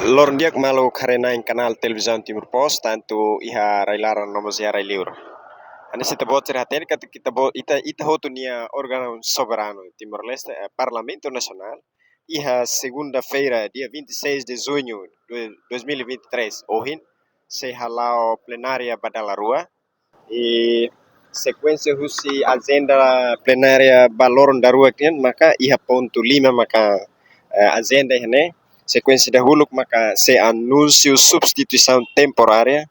Lorong dia malu karena em canal televisão Timor Post tanto iha railaran nomos iha raileur. Ani kita bot cerita kata kita bot ita hotu nia órgão soberano Timor Leste Parlamento Nacional iha segunda-feira dia 26 de junho de 2023 ohin se halau plenária Badalarua e sequência husi agenda plenária Baloron Darua kian maka iha ponto 5 maka agenda ini sequência dahulu maka se anúncio substituição temporária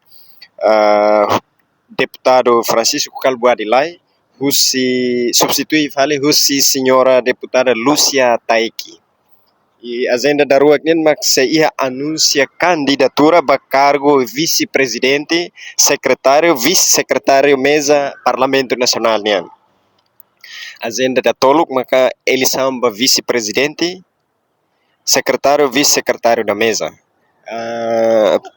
deputado Francisco Calbuadilai husi substitui vale husi senhora deputada Lúcia Taiki e agenda da rua que mak se ia anuncia candidatura para cargo vice-presidente, secretário, vice-secretário mesa Parlamento Nacional nian. Agenda da toluk maka eleição para vice-presidente, secretário, vice-secretário da mesa.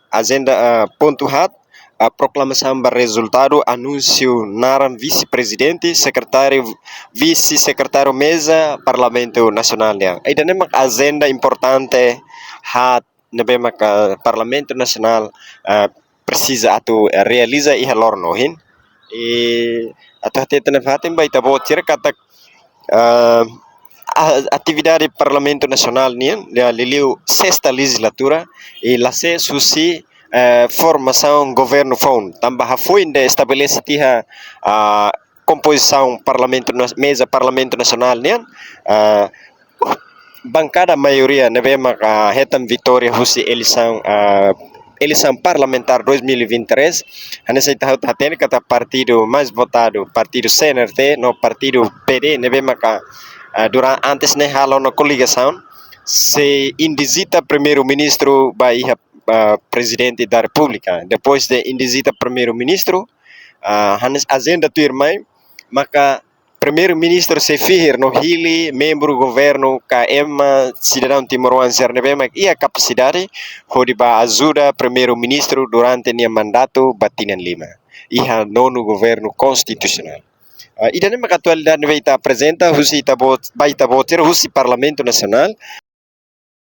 Agenda ponto hat a proclamação para resultado anúncio naran vice-presidente, secretário, vice-secretário mesa Parlamento Nacional nian. Ida nemak agenda importante hat nebemak Parlamento Nacional precisa atu realiza iha lorno hin e atu hati nefatim ba ita botir kata atividade Parlamento Nacional nian liliu sexta legislatura e la se susi formação governo fond tambah foi de estabelece tiha composição mesa Parlamento Nacional nian bancada maioria nevema hetam vitória husi eleição parlamentar 2023 hanessa ita haten kata partido mais votado partido CNRT no partido PD nevema durante antes ne halo na coligação se indizita primeiro-ministro Bahia presidente da República depois de indizita primeiro-ministro hanes agenda tu irmãe maka primeiro-ministro se fihir no hili membro governo KM cidadão timoruense nebe mak ia capacidade hodi ba ajuda primeiro-ministro durante nia mandato batinan 5 iha nono governo constitucional. Ida nem atualidade nebe ita apresenta husi ita botir husi Parlamento Nacional